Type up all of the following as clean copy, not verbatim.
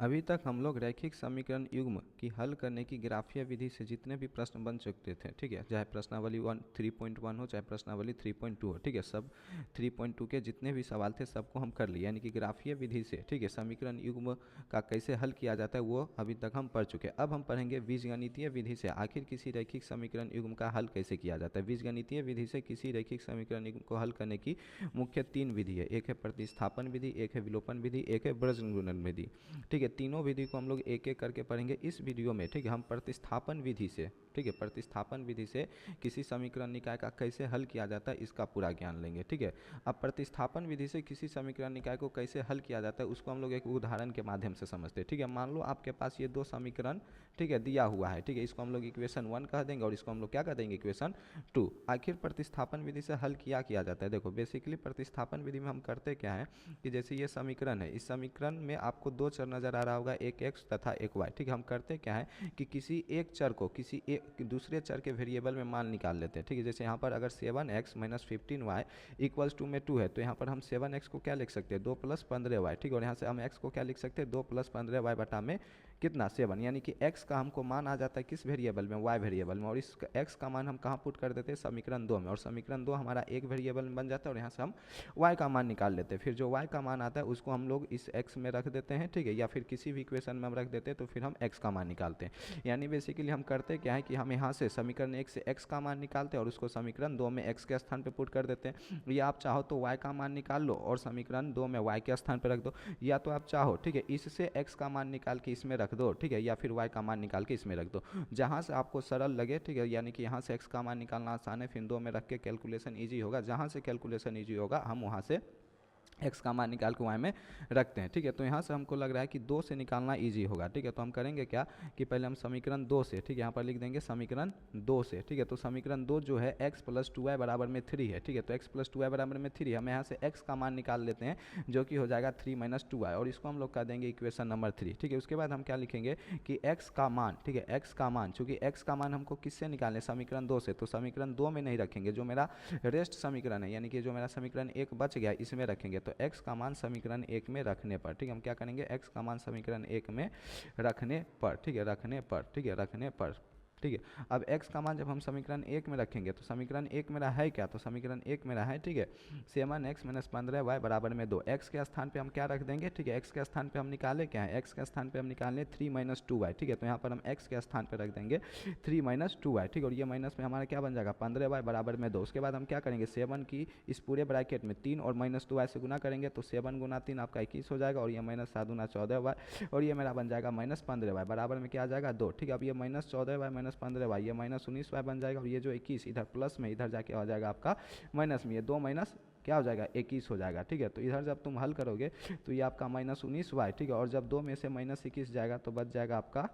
अभी तक हम लोग रैखिक समीकरण युग्म की हल करने की ग्राफीय विधि से जितने भी प्रश्न बन चुके थे, ठीक है, चाहे प्रश्नावली 3.1 हो चाहे प्रश्नावली 3.2 हो, ठीक है, सब 3.2 के जितने भी सवाल थे सबको हम कर लिए, यानी कि ग्राफीय विधि से, ठीक है, समीकरण युग्म का कैसे हल किया जाता है वो अभी तक हम पढ़ चुके हैं। अब हम पढ़ेंगे बीजगणितीय विधि से आखिर किसी रैखिक समीकरण युग्म का हल कैसे किया जाता है। बीजगणितीय विधि से किसी रैखिक समीकरण युग्म को हल करने की मुख्य 3 विधि है, एक है प्रतिस्थापन विधि, एक है विलोपन विधि, एक है बीजगणित विधि, ठीक है। तीनों विधि को हम लोग एक एक करके पढ़ेंगे इस वीडियो में, ठीक है। हम प्रतिस्थापन विधि से, ठीक है, प्रतिस्थापन विधि से किसी समीकरण निकाय का कैसे हल किया जाता है इसका पूरा ज्ञान लेंगे, ठीक है। अब प्रतिस्थापन विधि से किसी समीकरण निकाय को कैसे हल किया जाता है उसको हम लोग एक उदाहरण के माध्यम से समझते हैं, ठीक है। मान लो आपके पास ये दो समीकरण, ठीक है, दिया हुआ है, ठीक है, इसको हम लोग इक्वेशन 1 कह देंगे और इसको हम लोग क्या कह देंगे, इक्वेशन 2। आखिर प्रतिस्थापन विधि से हल किया जाता है। देखो बेसिकली प्रतिस्थापन विधि में हम करते क्या है कि जैसे ये समीकरण है, इस समीकरण में आपको दो चर नजर आ रहा होगा, एक एक्स तथा एक वाई, ठीक है। हम करते क्या है कि किसी एक चर को किसी एक दूसरे चर के वेरिएबल में मान निकाल लेते हैं, ठीक है। जैसे यहाँ पर अगर 7x - 15y इक्वल्स टू में 2 है, तो यहाँ पर हम 7x को क्या लिख सकते हैं, 2 + 15y, ठीक है। और यहाँ से हम x को क्या लिख सकते हैं, 2 + 15y बटा में कितना 7, यानी कि x का हमको मान आ जाता है किस वेरिएबल में, y वेरिएबल में, और इस x का मान हम कहाँ पुट कर देते हैं, समीकरण 2 में, और समीकरण 2 हमारा एक वेरिएबल में बन जाता है और यहाँ से हम y का मान निकाल लेते हैं। फिर जो y का मान आता है उसको हम लोग इस x में रख देते हैं, ठीक है, या फिर किसी भी इक्वेशन में हम रख देते हैं, तो फिर हम x का मान निकालते हैं। यानी बेसिकली हम करते क्या है कि हम यहाँ से समीकरण 1 से x का मान निकालते हैं और उसको समीकरण 2 में x के स्थान पे पुट कर देते हैं। या आप चाहो तो y का मान निकाल लो और समीकरण 2 में y के स्थान पे रख दो, या तो आप चाहो, ठीक है, इससे x का मान निकाल के इसमें रख दो, ठीक है, या फिर y का मान निकाल के इसमें रख दो, जहाँ से आपको सरल लगे, ठीक है। यानी कि यहाँ से x का मान निकालना आसान है, फिर 2 में रख के कैलकुलेशन ईजी होगा, जहाँ से कैलकुलेशन ईजी होगा हम वहाँ से x का मान निकाल के y में रखते हैं, ठीक है। तो यहाँ से हमको लग रहा है कि 2 से निकालना इजी होगा, ठीक है। तो हम करेंगे क्या कि पहले हम समीकरण 2 से, ठीक है, यहाँ पर लिख देंगे समीकरण 2 से, ठीक है। तो समीकरण 2 जो है x + 2y बराबर में 3 है, ठीक है। तो x + 2y बराबर में 3 हम यहाँ से x का मान निकाल लेते हैं जो कि हो जाएगा 3 - 2y, और इसको हम लोग कह देंगे इक्वेशन नंबर 3, ठीक है। उसके बाद हम क्या लिखेंगे कि x का मान, ठीक है, x का मान, चूंकि x का मान हमको किससे निकालने, समीकरण 2 से, तो समीकरण 2 में नहीं रखेंगे, जो मेरा रेस्ट समीकरण है, यानी कि जो मेरा समीकरण 1 बच गया इसमें रखेंगे। तो x का मान समीकरण 1 में रखने पर, ठीक है, हम क्या करेंगे, x का मान समीकरण 1 में रखने पर, ठीक है, रखने पर, ठीक है, रखने पर, ठीक है। अब x का मान जब हम समीकरण 1 में रखेंगे तो समीकरण 1 मेरा है क्या, तो समीकरण 1 मेरा है, ठीक है, 7x - 15y बराबर में 2। x के स्थान पे हम क्या रख देंगे, ठीक है, x के स्थान पे हम निकाले क्या है, x के स्थान पे हम निकाले 3 - 2y, ठीक है। तो यहाँ पर हम x के स्थान पे रख देंगे 3 - 2y, ठीक है, और ये माइनस में हमारा क्या बन जाएगा 15y बराबर में 2। उसके बाद हम क्या करेंगे 7 की इस पूरे ब्रैकेट में 3 और -2y से गुना करेंगे, तो 7 × 3 आपका 21 हो जाएगा, और ये -7 × 14y, और ये मेरा बन जाएगा -15y बराबर में क्या आ जाएगा 2, ठीक है। अब ये -14y - 15y ये -19y बन जाएगा, और ये जो 21 इधर प्लस में इधर जाके आ जाएगा आपका माइनस में, ये 2 माइनस क्या हो जाएगा 21 हो जाएगा, ठीक है। तो इधर जब तुम हल करोगे तो ये आपका -19y, ठीक है, और जब 2 में से -21 जाएगा तो बच जाएगा आपका,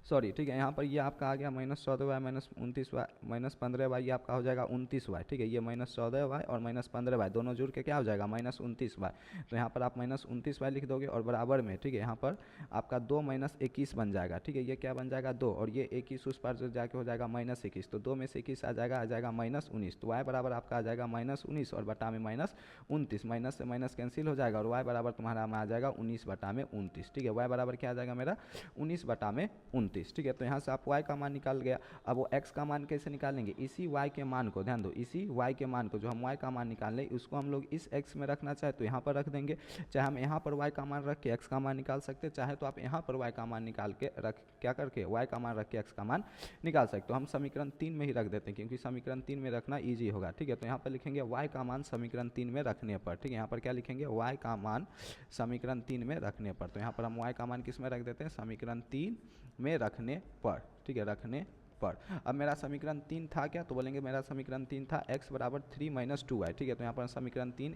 सॉरी, ठीक है, यहाँ पर ये आपका आ गया -14y - 29y -15y, ये आपका हो जाएगा 29y, ठीक है। ये -14y और -15y दोनों जुड़ के क्या हो जाएगा -29y। तो यहाँ पर आप -29y लिख दोगे और बराबर में, ठीक है, यहाँ पर आपका 2 - 21 बन जाएगा, ठीक है। ये क्या बन जाएगा 2, और ये 21 उस पर जो जाके हो जाएगा -21, तो 2 में से 21 आ जाएगा -19, तो y बराबर आपका आ जाएगा -19 और बटा में -29, माइनस से माइनस कैंसिल हो जाएगा, और y बराबर तुम्हारा में आ जाएगा 19 बटा में 29, ठीक है। y बराबर क्या आ जाएगा मेरा 19 बटा में 29, ठीक है। तो यहाँ से आप y का मान निकाल गया। अब वो x का मान कैसे निकालेंगे, इसी y के मान को, ध्यान दो, इसी y के मान को जो हम y का मान निकाल लें उसको हम लोग इस x में रखना चाहे तो यहाँ पर रख देंगे, चाहे हम यहाँ पर y का मान रख के x का मान निकाल सकते हैं, चाहे तो आप यहाँ पर y का मान निकाल के रख क्या करके y का मान रख के x का मान निकाल सकते हो। हम समीकरण 3 में ही रख देते हैं क्योंकि समीकरण 3 में रखना ईजी होगा, ठीक है। तो यहाँ पर लिखेंगे y का मान समीकरण 3 में रखने पर, ठीक है, यहाँ पर क्या लिखेंगे y का मान समीकरण 3 में रखने पर। तो यहाँ पर हम y का मान किस में रख देते हैं, समीकरण 3 में रखने पर, ठीक है, रखने पर। अब मेरा समीकरण 3 था क्या, तो बोलेंगे मेरा समीकरण 3 था x बराबर 3 - 2y, ठीक है। तो यहाँ पर समीकरण 3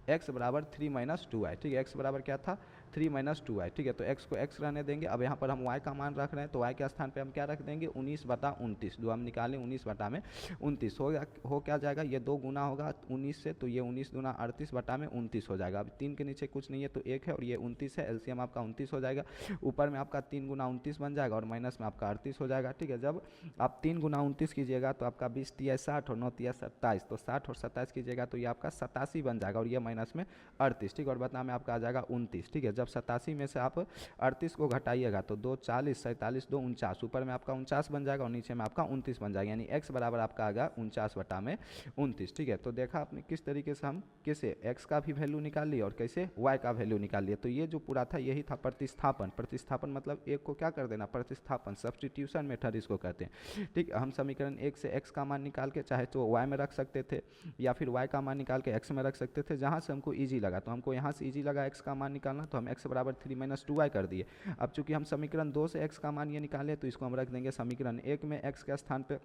x बराबर 3 - 2y, ठीक है, x बराबर क्या था 3 - 2y, ठीक है। तो x को x रहने देंगे। अब यहाँ पर हम y का मान रख रहे हैं तो y के स्थान पे हम क्या रख देंगे 19 बटा 29, जो हम निकालें 19 बटा में 29 हो क्या जाएगा, ये 2 गुना होगा 19 से, तो ये 19 दूना 38 बटा में 29 हो जाएगा। अब 3 के नीचे कुछ नहीं है तो 1 है और ये 29 है, एलसीएम आपका 29 हो जाएगा। ऊपर में आपका 3 × 29 बन जाएगा और माइनस में आपका 38 हो जाएगा, ठीक है। जब आप 3 × 29 कीजिएगा तो आपका 20 × 60 और 9 × 27, तो 60 और 27 कीजिएगा तो ये आपका 87 बन जाएगा, और ये माइनस में 38, ठीक है, और बदला में आपका आ जाएगा 29, ठीक है। जब 87 में से आप 38 को घटाइएगा तो 2 40, 47 2 49, ऊपर में आपका 49 बन जाएगा और नीचे में आपका 29 बन जाएगा, यानी x बराबर आपका आ गया 49/29, ठीक है। तो देखा आपने किस तरीके से हम कैसे x का भी वैल्यू निकाल लिए और कैसे y का वैल्यू निकाल लिए। तो ये जो पूरा था यही था प्रतिस्थापन। प्रतिस्थापन मतलब एक को क्या कर देना, प्रतिस्थापन, सब्स्टिट्यूशन मेथड इसको कहते हैं, ठीक। हम समीकरण 1 से x का मान निकाल के चाहे तो y में रख सकते थे या फिर y का मान निकाल के x में रख सकते थे, जहाँ से हमको ईजी लगा। तो हमको यहाँ से ईजी लगा x का मान निकालना, तो हम x बराबर 3 - 2y कर दिए। अब चूंकि हम समीकरण 2 से x का मान ये निकाले तो इसको हम रख देंगे समीकरण 1 में x के स्थान पे।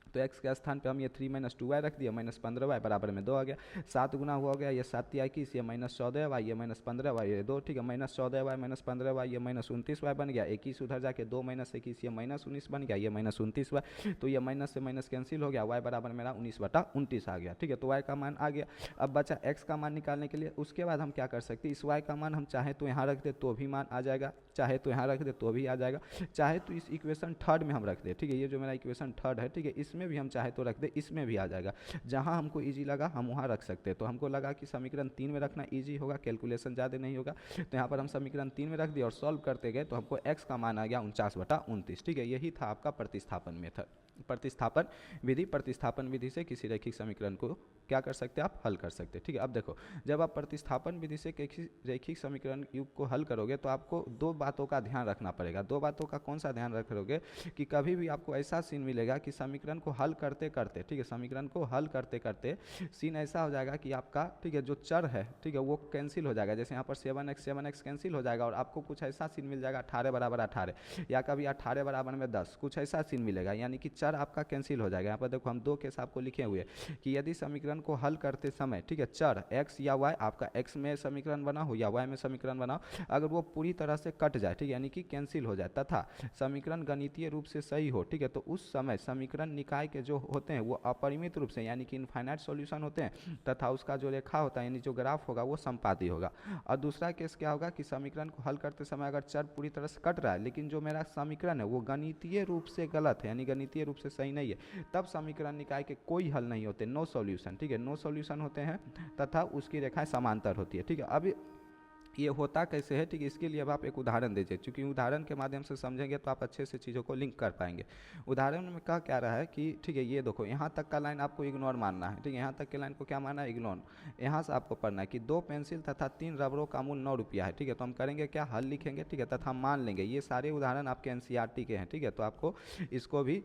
तो x के स्थान पे हम ये 3 - 2y रख दिया, -15y बराबर में 2 आ गया, 7 गुना हो गया, ये 7 × 21, ये -14y, ये -15y, ये 2, ठीक है, -14y -15y, ये -29y बन गया, 21 उधर जाके 2 - 21, ये -19 बन गया, ये -29y, तो ये माइनस से माइनस कैंसिल हो गया, y बराबर मेरा 19/29 आ गया, ठीक है। तो y का मान आ गया। अब बचा x का मान निकालने के लिए, उसके बाद हम क्या कर सकते हैं, इस y का मान हम चाहे तो यहाँ रख दे तो भी मान आ जाएगा, चाहे तो यहाँ रख दे तो भी आ जाएगा, चाहे तो इस इक्वेशन थर्ड में हम रख दे, ठीक है, ये जो मेरा इक्वेशन थर्ड है, ठीक है, इसमें भी हम चाहे तो रख दे, इसमें भी आ जाएगा, जहां हमको इजी लगा हम वहां रख सकते हैं। तो हमको लगा कि समीकरण 3 में रखना इजी होगा, कैलकुलेशन ज़्यादा नहीं होगा, तो यहाँ पर हम समीकरण 3 में रख दिया और सॉल्व करते गए तो हमको x का मान आ गया 49/29, ठीक है। यही था आपका प्रतिस्थापन मेथड, प्रतिस्थापन विधि। प्रतिस्थापन विधि से किसी रैखिक समीकरण को क्या कर सकते हैं, आप हल कर सकते हैं, ठीक है। अब देखो, जब आप प्रतिस्थापन विधि से किसी रैखिक समीकरण युग को हल करोगे तो आपको दो बातों का ध्यान रखना पड़ेगा। दो बातों का कौन सा ध्यान रखोगे कि कभी भी आपको ऐसा सीन मिलेगा कि समीकरण को हल करते करते, ठीक है, समीकरण को हल करते करते सीन ऐसा हो जाएगा कि आपका, ठीक है, जो चर है, ठीक है, वो कैंसिल हो जाएगा। जैसे यहाँ पर 7x कैंसिल हो जाएगा और आपको कुछ ऐसा सीन मिल जाएगा 18 बराबर 18, या कभी 18 बराबर में 10, कुछ ऐसा सीन मिलेगा, यानी कि चर आपका कैंसिल हो जाएगा। यहाँ पर देखो हम दो केस आपको लिखे हुए कि यदि समीकरण को हल करते समय, ठीक है, चर x या y, आपका x में समीकरण बना हो या y में समीकरण बना हो, अगर वो पूरी तरह से कट जाए, ठीक है, यानी कि कैंसिल हो जाए, तथा समीकरण गणितीय रूप से सही हो, ठीक है, तो उस समय समीकरण निकाय के जो होते हैं वो अपरिमित रूप से, यानी कि इनफाइनाइट सॉल्यूशन होते हैं, तथा उसका जो रेखा होता है यानी जो ग्राफ होगा वो संपाती होगा। और दूसरा केस क्या होगा कि समीकरण को हल करते समय अगर चर पूरी तरह से कट रहा है लेकिन जो मेरा समीकरण है वो गणितीय रूप से गलत है, यानी गणितीय रूप से सही नहीं है, तब समीकरण निकाय के कोई हल नहीं होते, नो सॉल्यूशन, ठीक है, नो सॉल्यूशन होते हैं, तथा उसकी रेखाएं समांतर होती है, ठीक है। अब ये होता कैसे है, ठीक है, इसके लिए अब आप एक उदाहरण दीजिए, क्योंकि उदाहरण के माध्यम से समझेंगे तो आप अच्छे से चीज़ों को लिंक कर पाएंगे। उदाहरण में क्या रहा है कि, ठीक है, ये देखो यहाँ तक का लाइन आपको इग्नोर मानना है, ठीक है, यहाँ तक के लाइन को क्या मानना है, इग्नोर। यहाँ से आपको पढ़ना है कि 2 पेंसिल तथा 3 रबरों का मूल्य 9 रुपया है, ठीक है। तो हम करेंगे क्या, हल लिखेंगे, ठीक है, तथा मान लेंगे। ये सारे उदाहरण आपके एनसीईआरटी के हैं, ठीक है, तो आपको इसको भी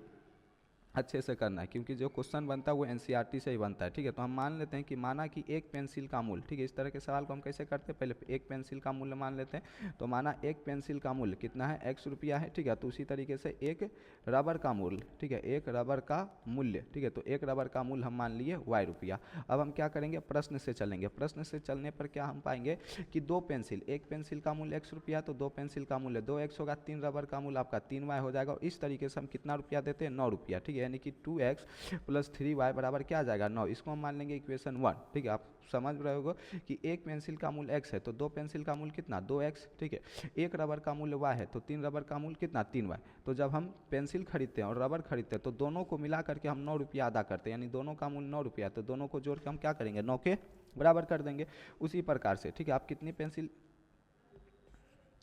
अच्छे से करना है, क्योंकि जो क्वेश्चन बनता है वो एनसीईआरटी से ही बनता है, ठीक है। तो हम मान लेते हैं कि माना कि एक पेंसिल का मूल्य, ठीक है, इस तरह के सवाल को हम कैसे करते हैं, पहले एक पेंसिल का मूल्य मान लेते हैं। तो माना एक पेंसिल का मूल्य कितना है, x रुपया है, ठीक है। तो उसी तरीके से एक रबर का मूल्य, ठीक है, एक रबर का मूल्य, ठीक है, तो एक रबर का मूल्य हम मान लिए y रुपया। अब हम क्या करेंगे, प्रश्न से चलेंगे। प्रश्न से चलने पर क्या हम पाएंगे कि दो पेंसिल, एक पेंसिल का मूल्य x रुपया, तो दो पेंसिल का मूल्य 2x होगा, 3 रबर का मूल्य आपका 3y हो जाएगा, और इस तरीके से हम कितना रुपया देते हैं, 9 रुपया, ठीक है, यानी कि 2x + 3y बराबर क्या आ जाएगा, 9। इसको हम मान लेंगे इक्वेशन 1, ठीक है। आप समझ रहे होगे कि एक पेंसिल का मूल्य x है तो दो पेंसिल का मूल्य कितना, 2x, ठीक है। एक रबर का मूल्य y है तो 3 रबर का मूल्य कितना, 3y। तो जब हम पेंसिल खरीदते हैं और रबर खरीदते हैं तो दोनों को मिला करके हम 9 रुपया अदा करते हैं, यानी दोनों का मूल्य 9 रुपया, तो दोनों को जोड़ के हम क्या करेंगे, 9 के बराबर कर देंगे। उसी प्रकार से, ठीक है, आप कितनी पेंसिल,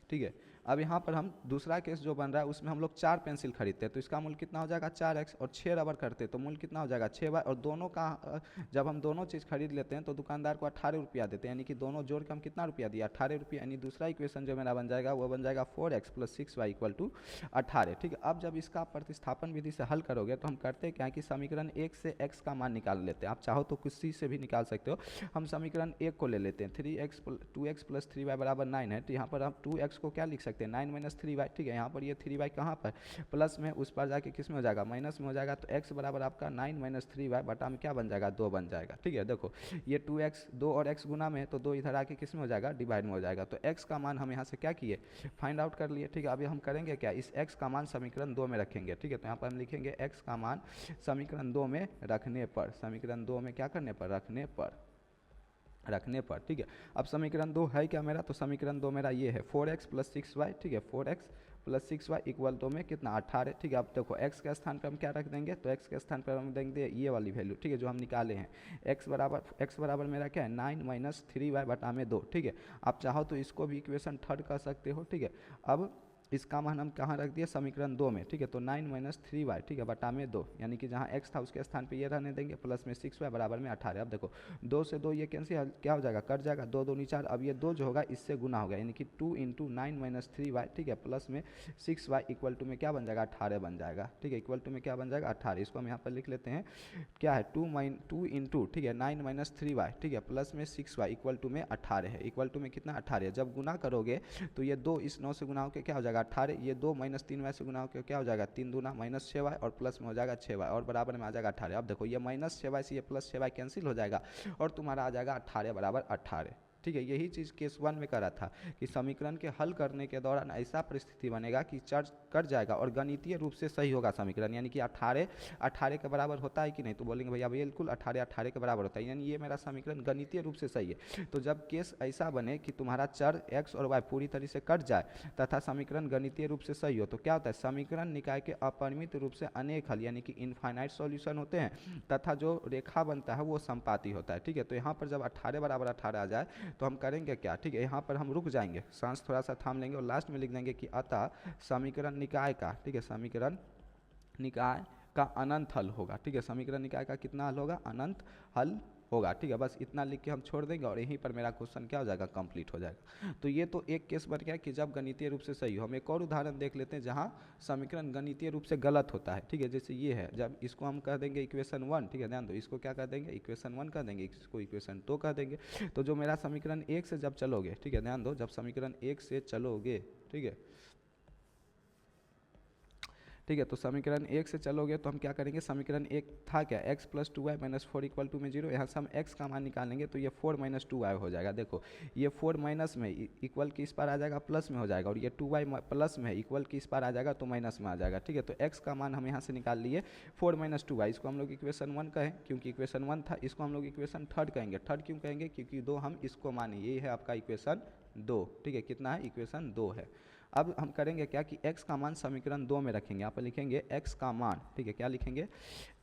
ठीक है। अब यहाँ पर हम दूसरा केस जो बन रहा है उसमें हम लोग 4 पेंसिल खरीदते हैं तो इसका मूल्य कितना हो जाएगा, 4x, और 6 रबर करते हैं तो मूल्य कितना हो जाएगा, 6y। और दोनों का जब हम दोनों चीज़ खरीद लेते हैं तो दुकानदार को 18 रुपया देते हैं, यानी कि दोनों जोड़ के हम कितना रुपया दिया, 18 रुपया। यानी दूसरा इक्वेशन जो मेरा बन जाएगा वो बन जाएगा 4x + 6y = 18, ठीक है। अब जब इसका प्रतिस्थापन विधि से हल करोगे तो हम करते क्या है कि समीकरण 1 से x का मान निकाल लेते हैं। आप चाहो तो किसी से भी निकाल सकते हो। हम समीकरण 1 को ले लेते हैं, 2x + 3y = 9 है, तो यहाँ पर हम 2x को क्या लिख सकते हैं, 9 - 3y, ठीक है। यहाँ पर ये 3y कहाँ पर प्लस में, उस पर जाके किस में हो जाएगा, माइनस में हो जाएगा। तो x बराबर आपका 9 - 3y बटा में क्या बन जाएगा, 2 बन जाएगा, ठीक है। देखो ये 2x, 2 और x गुना में है तो 2 इधर आके किस में हो जाएगा, डिवाइड में हो जाएगा। तो x का मान हम यहाँ से क्या किए, फाइंड आउट कर लिए, ठीक है। अभी हम करेंगे क्या, इस x का मान समीकरण 2 में रखेंगे, ठीक है। तो यहाँ पर हम लिखेंगे x का मान समीकरण 2 में रखने पर, समीकरण 2 में क्या करने पर, रखने पर, ठीक है। अब समीकरण 2 है क्या मेरा, तो समीकरण 2 मेरा ये है 4x + 6y, ठीक है, 4x plus 6y equal to में कितना 18, ठीक है। अब देखो x के स्थान पर हम क्या रख देंगे, तो x के स्थान पर हम देंगे ये वाली वैल्यू, ठीक है, जो हम निकाले हैं। x बराबर मेरा क्या है 9 माइनस 3y बटा में 2, ठीक है। आप चाहो तो इसको भी इक्वेशन थर्ड कर सकते हो, ठीक है। अब इसका मान हम कहाँ रख दिए, समीकरण 2 में, ठीक है। तो 9 माइनस 3y, ठीक है, बटा में 2, यानी कि जहाँ x था उसके स्थान पे ये रहने देंगे, प्लस में 6y बराबर में 18। अब देखो 2 से 2 ये कैंसिल, क्या हो जाएगा, कट जाएगा, 2 2 4। अब ये 2 जो होगा इससे गुना हो गया, यानी कि 2 इंटू 9 माइनस 3y, ठीक है, प्लस में 6y इक्वल टू में क्या बन जाएगा 18 बन जाएगा, ठीक है। इक्वल टू में क्या बन जाएगा 18। इसको हम यहाँ पर लिख लेते हैं, क्या है 2 इंटू, ठीक है, 9 माइनस 3y, ठीक है, प्लस में 6y इक्वल टू में 18 है। इक्वल टू में कितना 18 है। जब गुना करोगे तो ये 2 इस 9 से गुना होकर क्या हो जाएगा 18, ये 2 माइनस 3y से गुना होकर क्या हो जाएगा 3 दूना माइनस 6y और प्लस में हो जाएगा 6y और बराबर में आ जाएगा 18। अब देखो ये माइनस 6y से ये प्लस 6y कैंसिल हो जाएगा और तुम्हारा आ जाएगा 18 बराबर 18, ठीक है। यही चीज़ केस 1 में करा था कि समीकरण के हल करने के दौरान ऐसा परिस्थिति बनेगा कि चर कट जाएगा और गणितीय रूप से सही होगा समीकरण, यानी कि 18 के बराबर होता है कि नहीं, तो बोलेंगे भैया बिल्कुल 18 के बराबर होता है, यानी ये मेरा समीकरण गणितीय रूप से सही है। तो जब केस ऐसा बने कि तुम्हारा चर x और y पूरी तरह से कट जाए तथा समीकरण गणितीय रूप से सही हो, तो क्या होता है, समीकरण निकाय के अपरिमित रूप से अनेक हल यानी कि इनफाइनाइट सॉल्यूशन होते हैं तथा जो रेखा बनता है वो संपाती होता है, ठीक है। तो यहाँ पर जब 18 बराबर 18 आ जाए तो हम करेंगे क्या, ठीक है, यहाँ पर हम रुक जाएंगे, सांस थोड़ा सा थाम लेंगे और लास्ट में लिख देंगे कि अतः समीकरण निकाय का, ठीक है, समीकरण निकाय का अनंत हल होगा, ठीक है। समीकरण निकाय का कितना हल होगा, अनंत हल होगा, ठीक है। बस इतना लिख के हम छोड़ देंगे और यहीं पर मेरा क्वेश्चन क्या हो जाएगा, कंप्लीट हो जाएगा। तो ये तो एक केस बन गया कि जब गणितीय रूप से सही हो। हम एक और उदाहरण देख लेते हैं जहाँ समीकरण गणितीय रूप से गलत होता है, ठीक है। जैसे ये है, जब इसको हम कह देंगे इक्वेशन 1, ठीक है, ध्यान दो, इसको क्या कर देंगे इक्वेशन 1 कर देंगे, इसको इक्वेशन 2 कर देंगे। तो जो मेरा समीकरण 1 से जब चलोगे, ठीक है, ध्यान दो, जब समीकरण 1 से चलोगे, ठीक है, ठीक है, तो समीकरण 1 से चलोगे तो हम क्या करेंगे, समीकरण 1 था क्या x plus 2y minus 4 equal to में 0, यहाँ से हम x का मान निकालेंगे तो ये 4 माइनस 2y हो जाएगा। देखो ये 4 माइनस में इक्वल की इस पार आ जाएगा प्लस में हो जाएगा और ये 2y प्लस में इक्वल की इस पार आ जाएगा तो माइनस में आ जाएगा, ठीक है। तो x का मान हम यहाँ से निकाल लिए 4 माइनस 2y, इसको हम लोग इक्वेशन 1 कहें क्योंकि इक्वेशन 1 था, इसको हम लोग इक्वेशन थर्ड कहेंगे। थर्ड क्यों कहेंगे, क्योंकि 2 हम इसको माने, ये है आपका इक्वेशन 2, ठीक है, कितना है इक्वेशन 2 है। अब हम करेंगे क्या कि x का मान समीकरण 2 में रखेंगे, यहाँ पर लिखेंगे x का मान, ठीक है, क्या लिखेंगे,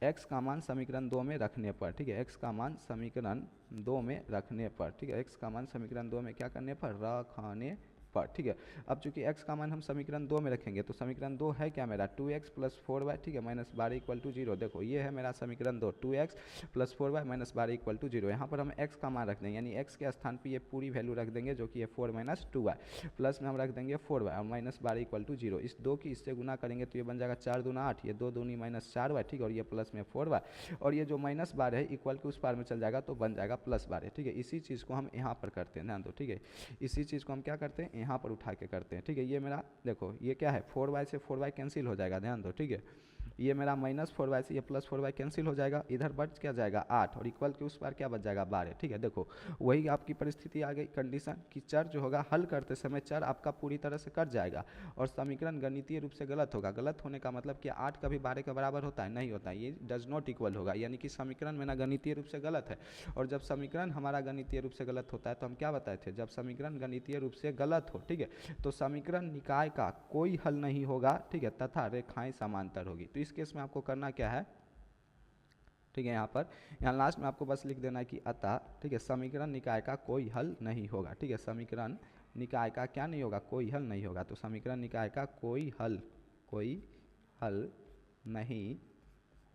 x का मान समीकरण 2 में रखने पर, ठीक है, x का मान समीकरण 2 में रखने पर, ठीक है, x का मान समीकरण 2 में क्या करने पर, रखने पर, ठीक है। अब चूंकि x का मान हम समीकरण 2 में रखेंगे तो समीकरण 2 है क्या मेरा 2x प्लस 4y, ठीक है, माइनस 12 इक्वल टू 0। देखो ये है मेरा समीकरण 2, 2x plus 4y minus 12 equal to 0। यहाँ पर हम x का मान रख देंगे, यानी x के स्थान पर ये पूरी वैल्यू रख देंगे जो कि है 4 माइनस 2y, प्लस में हम रख देंगे 4y और माइनस 12 इक्वल टू 0। इस 2 की इससे गुना करेंगे तो ये बन जाएगा 4 दूना 8, ये 2 दूनी माइनस 4y, ठीक है, और ये प्लस में 4y और ये जो माइनस 12 है इक्वल के उस पार में चल जाएगा तो बन जाएगा प्लस 12, ठीक है। इसी चीज़ को हम यहाँ पर करते हैं, ध्यान दो, ठीक है, इसी चीज़ को हम क्या करते हैं यहाँ पर उठा के करते हैं, ठीक है। ये मेरा देखो ये क्या है 4y से 4y कैंसिल हो जाएगा, ध्यान दो, ठीक है, ये मेरा माइनस 4y से ये प्लस 4y कैंसिल हो जाएगा, इधर बच क्या जाएगा 8 और इक्वल के उस पार क्या बच जाएगा 12, ठीक है। देखो वही आपकी परिस्थिति आ गई, कंडीशन कि चर जो होगा हल करते समय चर आपका पूरी तरह से कट जाएगा और समीकरण गणितीय रूप से गलत होगा। गलत होने का मतलब कि 8 कभी 12 के बराबर होता है, नहीं होता है, ये डज नॉट इक्वल होगा, यानी कि समीकरण मेरा गणितीय रूप से गलत है। और जब समीकरण हमारा गणितीय रूप से गलत होता है तो हम क्या बताए थे, जब समीकरण गणितीय रूप से गलत हो, ठीक है, तो समीकरण निकाय का कोई हल नहीं होगा, ठीक है, तथा रेखाएं समांतर होगी। तो इस केस में आपको करना क्या है, ठीक है, यहाँ लास्ट में आपको बस लिख देना है कि अतः, ठीक है, समीकरण निकाय का कोई हल नहीं होगा, ठीक है, समीकरण निकाय का क्या नहीं होगा, कोई हल नहीं होगा। तो समीकरण निकाय का कोई हल नहीं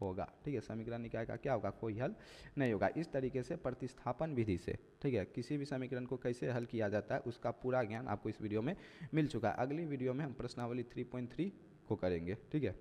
होगा, ठीक है, समीकरण निकाय का क्या होगा, कोई हल नहीं होगा। इस तरीके से प्रतिस्थापन विधि से, ठीक है, किसी भी समीकरण को कैसे हल किया जाता है उसका पूरा ज्ञान आपको इस वीडियो में मिल चुका है। अगली वीडियो में हम प्रश्नावली 3.3 को करेंगे, ठीक है।